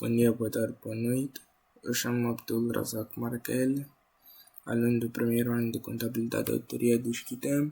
Bom dia, boa tarde, boa noite. Eu chamo-me Abdul Razak Markel, aluno do primeiro ano de Contabilidade da Autoria do STITEM,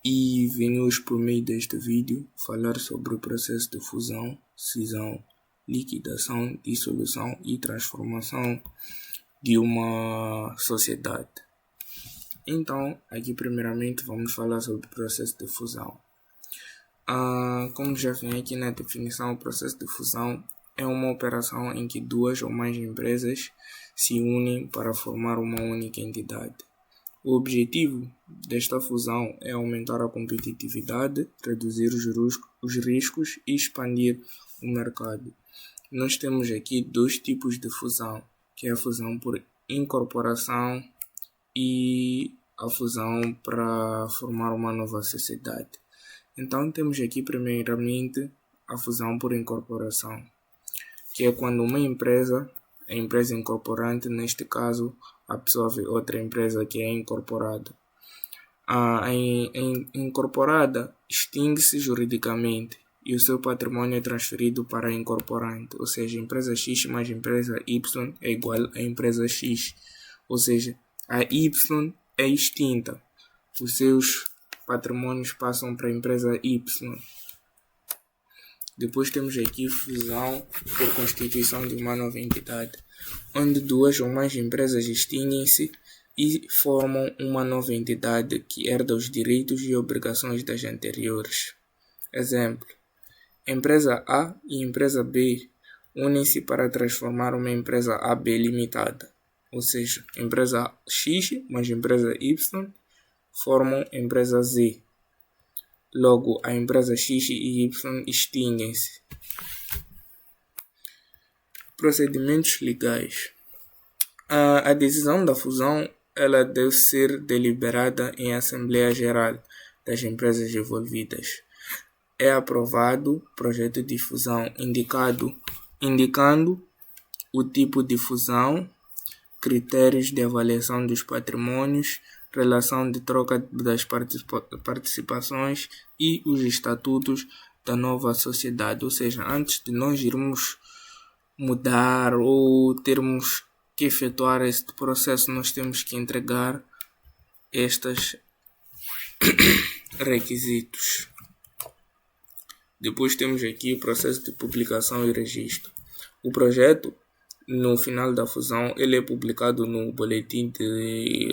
e venho hoje, por meio deste vídeo, falar sobre o processo de fusão, cisão, liquidação, dissolução e transformação de uma sociedade. Então, aqui primeiramente vamos falar sobre o processo de fusão. Como já vem aqui na definição, o processo de fusão é uma operação em que duas ou mais empresas se unem para formar uma única entidade. O objetivo desta fusão é aumentar a competitividade, reduzir os riscos e expandir o mercado. Nós temos aqui dois tipos de fusão, que é a fusão por incorporação e a fusão para formar uma nova sociedade. Então temos aqui primeiramente a fusão por incorporação, que é quando uma empresa, a empresa incorporante, neste caso, absorve outra empresa que é incorporada. A incorporada extingue-se juridicamente e o seu patrimônio é transferido para a incorporante, ou seja, a empresa X mais a empresa Y é igual à empresa X, ou seja, a Y é extinta, os seus patrimônios passam para a empresa Y. Depois temos aqui fusão por constituição de uma nova entidade, onde duas ou mais empresas extinguem-se e formam uma nova entidade que herda os direitos e obrigações das anteriores. Exemplo: empresa A e empresa B unem-se para transformar uma empresa AB limitada, ou seja, empresa X mais empresa Y formam empresa Z. Logo, a empresa X e Y extinguem-se. Procedimentos legais. A decisão da fusão ela deve ser deliberada em Assembleia Geral das empresas envolvidas. É aprovado projeto de fusão indicando o tipo de fusão, critérios de avaliação dos patrimônios, relação de troca das participações e os estatutos da nova sociedade. Ou seja, antes de nós irmos mudar ou termos que efetuar este processo, nós temos que entregar estes requisitos. Depois temos aqui o processo de publicação e registro. O projeto, no final da fusão, ele é publicado no Boletim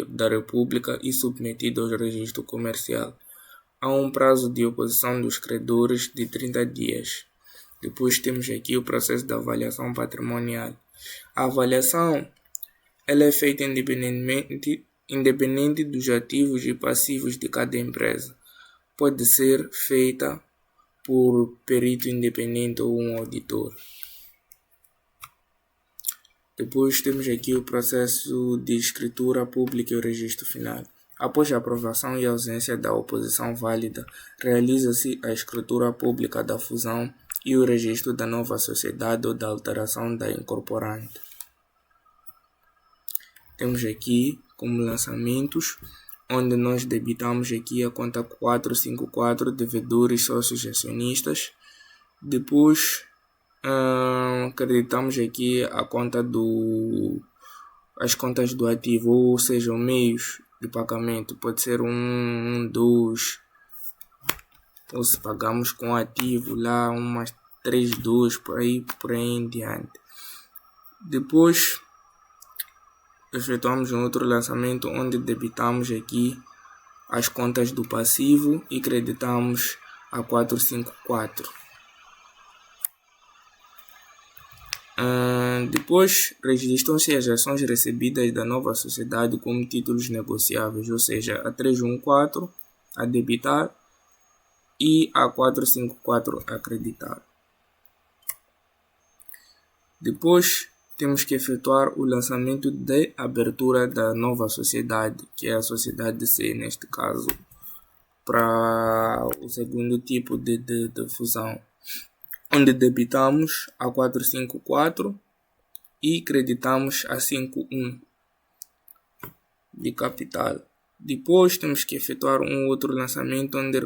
da República e submetido ao registro comercial. Há um prazo de oposição dos credores de 30 dias. Depois temos aqui o processo de avaliação patrimonial. A avaliação ela é feita independente dos ativos e passivos de cada empresa. Pode ser feita por perito independente ou um auditor. Depois temos aqui o processo de escritura pública e o registro final. Após a aprovação e ausência da oposição válida, realiza-se a escritura pública da fusão e o registro da nova sociedade ou da alteração da incorporante. Temos aqui como lançamentos, onde nós debitamos aqui a conta 454, devedores, sócios e acionistas. Depois acreditamos aqui a conta as contas do ativo, ou seja, os meios de pagamento, pode ser dois, ou se pagamos com ativo lá umas 3, 2, por aí em diante. Depois efetuamos um outro lançamento onde debitamos aqui as contas do passivo e creditamos a 454. Depois registram-se as ações recebidas da nova sociedade como títulos negociáveis, ou seja, a 314 a debitar e a 454 a creditar. Depois temos que efetuar o lançamento de abertura da nova sociedade, que é a sociedade C, neste caso, para o segundo tipo de fusão, onde debitamos a 454 e creditamos a 51 de capital. Depois temos que efetuar um outro lançamento onde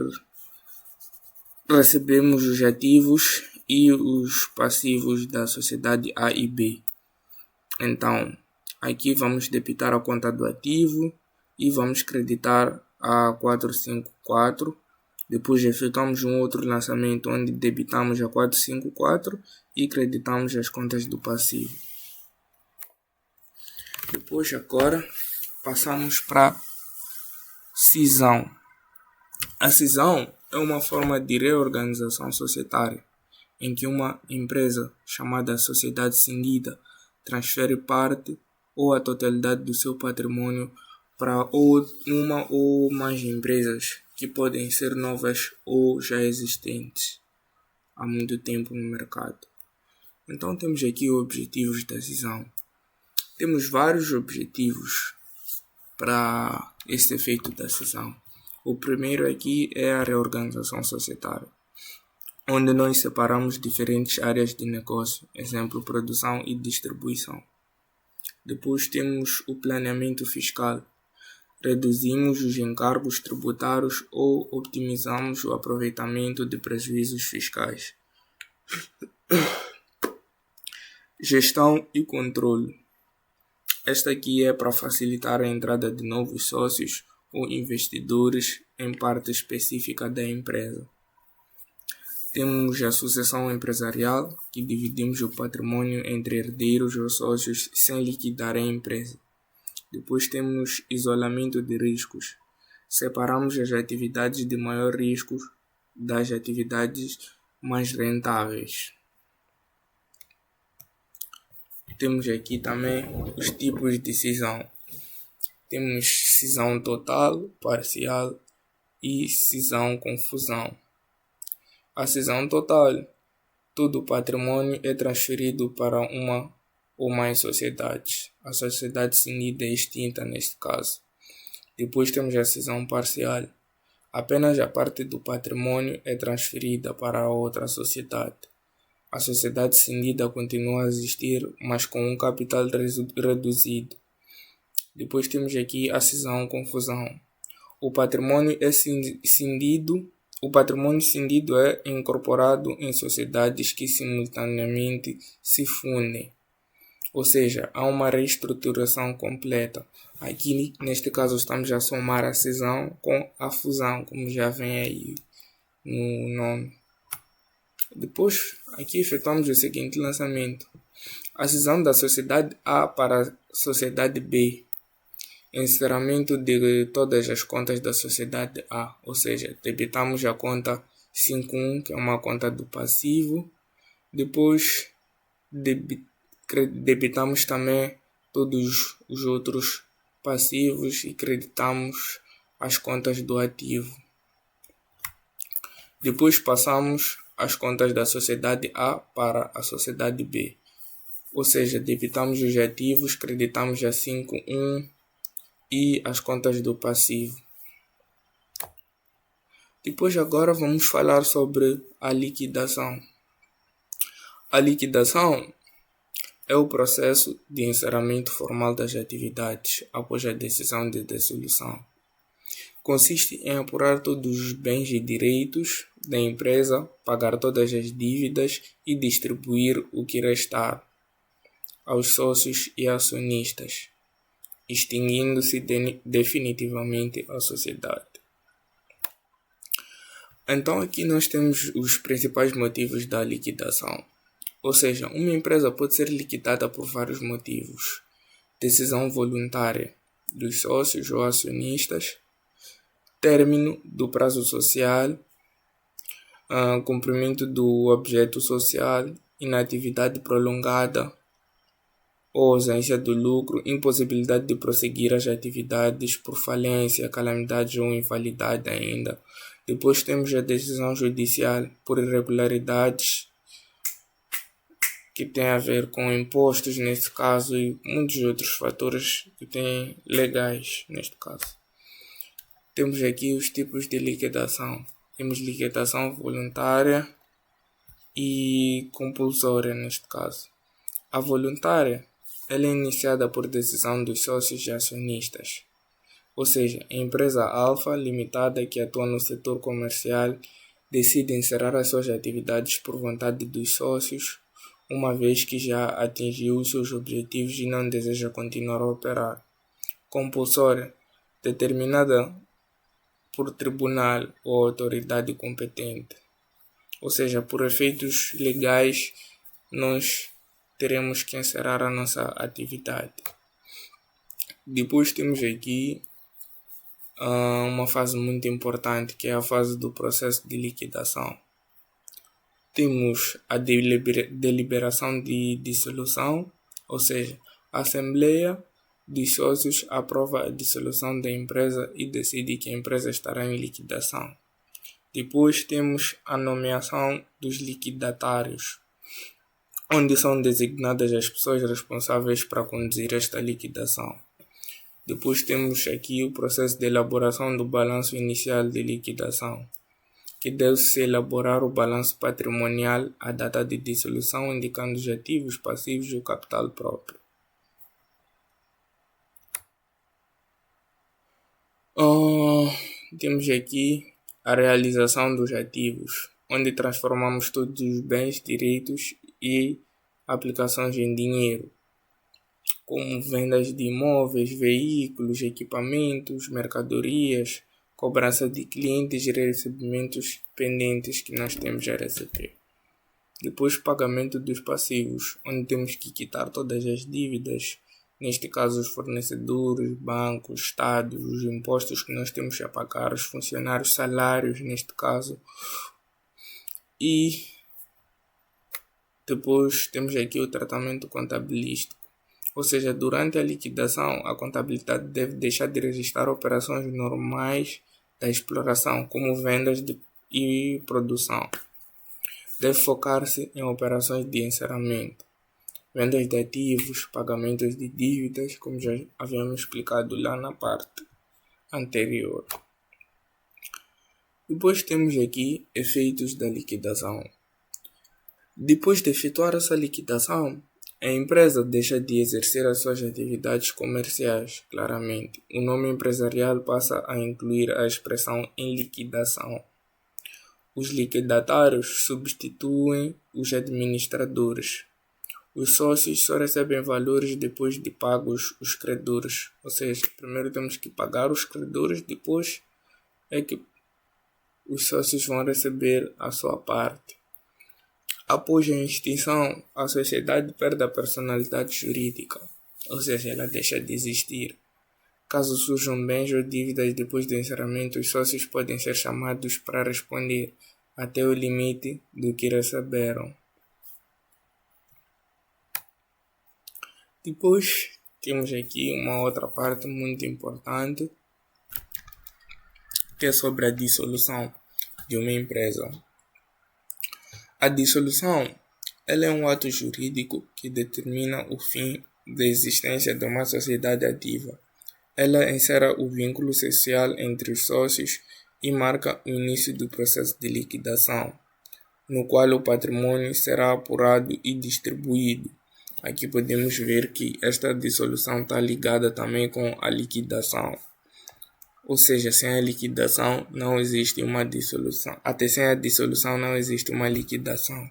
recebemos os ativos e os passivos da sociedade A e B. Então, aqui vamos debitar a conta do ativo e vamos creditar a 454. Depois efetuamos um outro lançamento onde debitamos a 454 e creditamos as contas do passivo. Depois agora passamos para cisão. A cisão é uma forma de reorganização societária em que uma empresa chamada sociedade cindida transfere parte ou a totalidade do seu patrimônio para uma ou mais empresas que podem ser novas ou já existentes há muito tempo no mercado. Então temos aqui os objetivos da cisão. Temos vários objetivos para este efeito da cisão. O primeiro aqui é a reorganização societária, onde nós separamos diferentes áreas de negócio, exemplo, produção e distribuição. Depois temos o planeamento fiscal. Reduzimos os encargos tributários ou optimizamos o aproveitamento de prejuízos fiscais. Gestão e controle. Esta aqui é para facilitar a entrada de novos sócios ou investidores em parte específica da empresa. Temos a sucessão empresarial, que dividimos o patrimônio entre herdeiros ou sócios sem liquidar a empresa. Depois temos isolamento de riscos. Separamos as atividades de maior risco das atividades mais rentáveis. Temos aqui também os tipos de cisão. Temos cisão total, parcial e cisão com fusão. A cisão total, todo o patrimônio é transferido para uma ou mais sociedades. A sociedade cindida é extinta neste caso. Depois temos a cisão parcial. Apenas a parte do patrimônio é transferida para a outra sociedade. A sociedade cindida continua a existir, mas com um capital reduzido. Depois temos aqui a cisão com fusão. O patrimônio cindido é incorporado em sociedades que simultaneamente se fundem. Ou seja, há uma reestruturação completa. Aqui, neste caso, estamos a somar a cisão com a fusão, como já vem aí no nome. Depois, aqui efetuamos o seguinte lançamento. A cisão da sociedade A para a sociedade B. Encerramento de todas as contas da sociedade A. Ou seja, debitamos a conta 51, que é uma conta do passivo. Depois, debitamos também todos os outros passivos e creditamos as contas do ativo. Depois passamos as contas da sociedade A para a sociedade B. Ou seja, debitamos os ativos, creditamos a 5.1 e as contas do passivo. Depois agora vamos falar sobre a liquidação. A liquidação é o processo de encerramento formal das atividades após a decisão de dissolução. Consiste em apurar todos os bens e direitos da empresa, pagar todas as dívidas e distribuir o que restar aos sócios e acionistas, extinguindo-se definitivamente a sociedade. Então aqui nós temos os principais motivos da liquidação. Ou seja, uma empresa pode ser liquidada por vários motivos. Decisão voluntária dos sócios ou acionistas, término do prazo social, cumprimento do objeto social, inatividade prolongada ou ausência do lucro, impossibilidade de prosseguir as atividades por falência, calamidade ou invalidade ainda. Depois temos a decisão judicial por irregularidades que tem a ver com impostos neste caso e muitos outros fatores que têm legais neste caso. Temos aqui os tipos de liquidação. Temos liquidação voluntária e compulsória neste caso. A voluntária ela é iniciada por decisão dos sócios e acionistas. Ou seja, a empresa Alfa Limitada, que atua no setor comercial decide encerrar as suas atividades por vontade dos sócios, uma vez que já atingiu os seus objetivos e não deseja continuar a operar. Compulsória, determinada por tribunal ou autoridade competente. Ou seja, por efeitos legais, nós teremos que encerrar a nossa atividade. Depois temos aqui uma fase muito importante, que é a fase do processo de liquidação. Temos a deliberação de dissolução, ou seja, a Assembleia dos Sócios aprova a dissolução da empresa e decide que a empresa estará em liquidação. Depois temos a nomeação dos liquidatários, onde são designadas as pessoas responsáveis para conduzir esta liquidação. Depois temos aqui o processo de elaboração do balanço inicial de liquidação, que deve-se elaborar o balanço patrimonial à data de dissolução, indicando os ativos, passivos e o capital próprio. Temos aqui a realização dos ativos, onde transformamos todos os bens, direitos e aplicações em dinheiro, como vendas de imóveis, veículos, equipamentos, mercadorias, cobrança de clientes e recebimentos pendentes que nós temos a receber. Depois, pagamento dos passivos, onde temos que quitar todas as dívidas, neste caso os fornecedores, bancos, estados, os impostos que nós temos a pagar, os funcionários, salários neste caso. E depois temos aqui o tratamento contabilístico, ou seja, durante a liquidação a contabilidade deve deixar de registrar operações normais da exploração, como vendas e produção. Deve focar-se em operações de encerramento, vendas de ativos, pagamentos de dívidas, como já havíamos explicado lá na parte anterior. Depois temos aqui efeitos da liquidação. Depois de efetuar essa liquidação, a empresa deixa de exercer as suas atividades comerciais, claramente. O nome empresarial passa a incluir a expressão em liquidação. Os liquidatários substituem os administradores. Os sócios só recebem valores depois de pagos os credores. Ou seja, primeiro temos que pagar os credores, depois é que os sócios vão receber a sua parte. Após a extinção, a sociedade perde a personalidade jurídica, ou seja, ela deixa de existir. Caso surjam bens ou dívidas depois do encerramento, os sócios podem ser chamados para responder até o limite do que receberam. Depois temos aqui uma outra parte muito importante, que é sobre a dissolução de uma empresa. A dissolução ela é um ato jurídico que determina o fim da existência de uma sociedade ativa. Ela encerra o vínculo social entre os sócios e marca o início do processo de liquidação, no qual o patrimônio será apurado e distribuído. Aqui podemos ver que esta dissolução está ligada também com a liquidação. Ou seja, sem a liquidação não existe uma dissolução. Até sem a dissolução não existe uma liquidação.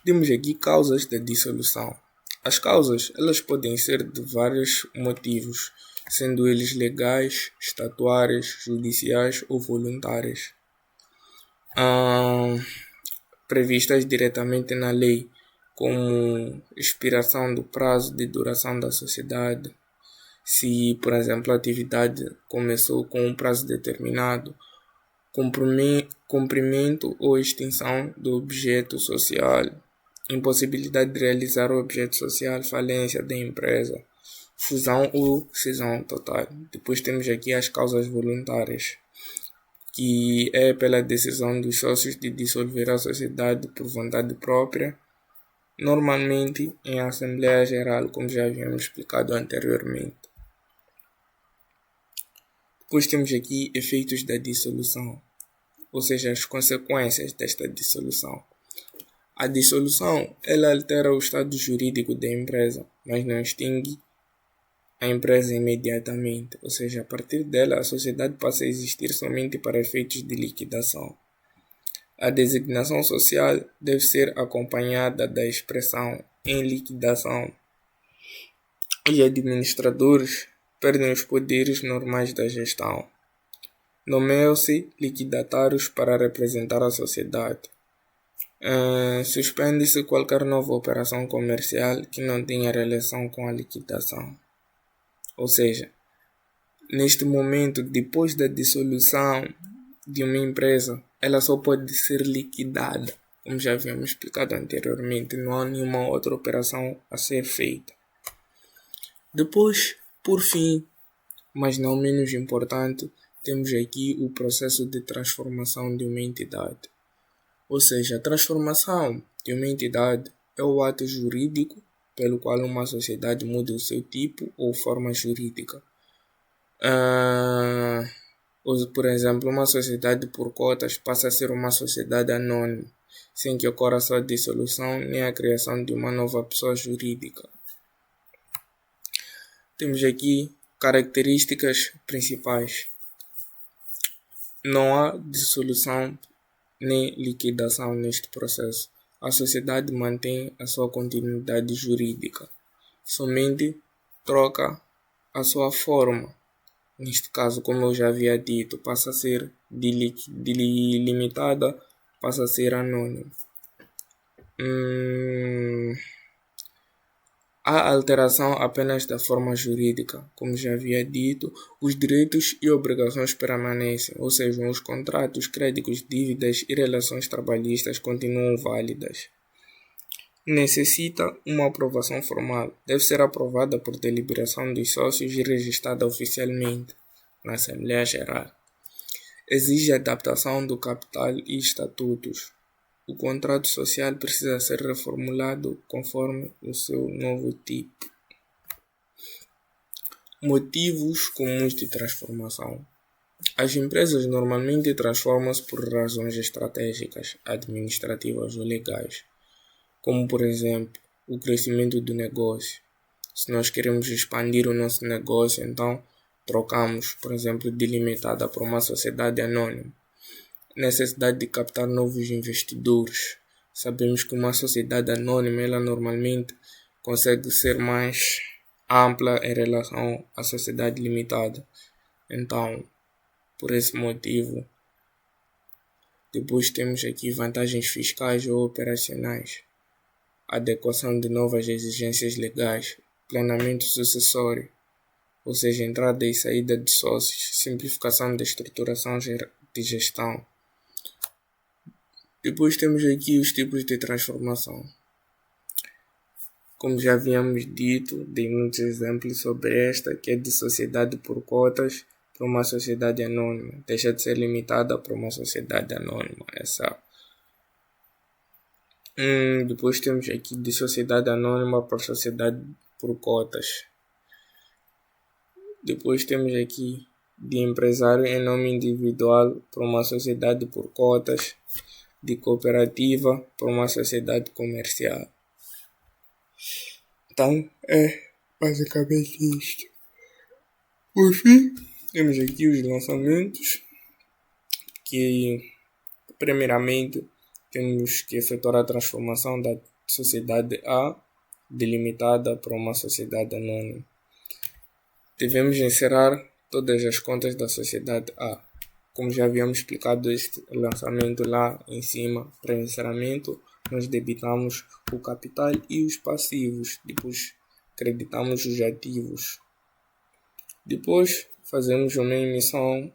Temos aqui causas da dissolução. As causas elas podem ser de vários motivos, sendo eles legais, estatuárias, judiciais ou voluntárias. Previstas diretamente na lei, como expiração do prazo de duração da sociedade. Se, por exemplo, a atividade começou com um prazo determinado, cumprimento ou extinção do objeto social, impossibilidade de realizar o objeto social, falência da empresa, fusão ou cisão total. Depois temos aqui as causas voluntárias, que é pela decisão dos sócios de dissolver a sociedade por vontade própria, normalmente em Assembleia Geral, como já havíamos explicado anteriormente. Depois temos aqui efeitos da dissolução, ou seja, as consequências desta dissolução. A dissolução ela altera o estado jurídico da empresa, mas não extingue a empresa imediatamente, ou seja, a partir dela a sociedade passa a existir somente para efeitos de liquidação. A designação social deve ser acompanhada da expressão em liquidação. Os administradores perdem os poderes normais da gestão. Nomeiam-se liquidatários para representar a sociedade. Suspende-se qualquer nova operação comercial que não tenha relação com a liquidação. Ou seja, neste momento, depois da dissolução de uma empresa, ela só pode ser liquidada. Como já havíamos explicado anteriormente, não há nenhuma outra operação a ser feita. Depois, por fim, mas não menos importante, temos aqui o processo de transformação de uma entidade. Ou seja, a transformação de uma entidade é o ato jurídico pelo qual uma sociedade muda o seu tipo ou forma jurídica. Por exemplo, uma sociedade por cotas passa a ser uma sociedade anônima, sem que ocorra sua dissolução nem a criação de uma nova pessoa jurídica. Temos aqui características principais. Não há dissolução nem liquidação neste processo. A sociedade mantém a sua continuidade jurídica, somente troca a sua forma. Neste caso, como eu já havia dito, passa a ser limitada, passa a ser anônima. Há alteração apenas da forma jurídica. Como já havia dito, os direitos e obrigações permanecem, ou seja, os contratos, créditos, dívidas e relações trabalhistas continuam válidas. Necessita uma aprovação formal. Deve ser aprovada por deliberação dos sócios e registrada oficialmente na Assembleia Geral. Exige adaptação do capital e estatutos. O contrato social precisa ser reformulado conforme o seu novo tipo. Motivos comuns de transformação. As empresas normalmente transformam-se por razões estratégicas, administrativas ou legais, como por exemplo, o crescimento do negócio. Se nós queremos expandir o nosso negócio, então trocamos, por exemplo, de limitada para uma sociedade anônima. Necessidade de captar novos investidores. Sabemos que uma sociedade anônima, ela normalmente consegue ser mais ampla em relação à sociedade limitada. Então, por esse motivo, depois temos aqui vantagens fiscais ou operacionais, adequação de novas exigências legais, planeamento sucessório, ou seja, entrada e saída de sócios, simplificação da estruturação de gestão. Depois temos aqui os tipos de transformação. Como já havíamos dito, dei muitos exemplos sobre esta, que é de sociedade por cotas para uma sociedade anônima. Deixa de ser limitada para uma sociedade anônima. Depois temos aqui de sociedade anônima para sociedade por cotas. Depois temos aqui de empresário em nome individual para uma sociedade por cotas, de cooperativa para uma sociedade comercial. Então, é basicamente isto. Por fim, temos aqui os lançamentos, que primeiramente temos que efetuar a transformação da sociedade A, delimitada para uma sociedade anônima. Devemos encerrar todas as contas da sociedade A. Como já havíamos explicado este lançamento lá em cima, para encerramento, nós debitamos o capital e os passivos, depois creditamos os ativos. Depois fazemos uma emissão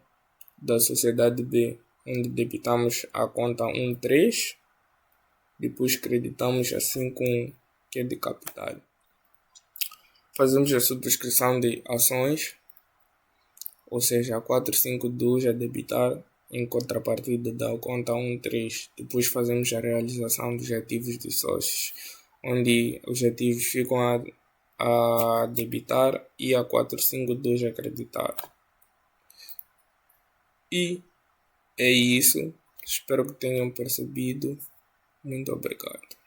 da sociedade B, onde debitamos a conta 1.3, depois creditamos a 5.1, que é de capital. Fazemos a subscrição de ações, ou seja, a 452 a debitar em contrapartida da conta 1.3. Depois fazemos a realização dos ativos dos sócios, onde os ativos ficam a debitar e a 452 a creditar. E é isso. Espero que tenham percebido. Muito obrigado.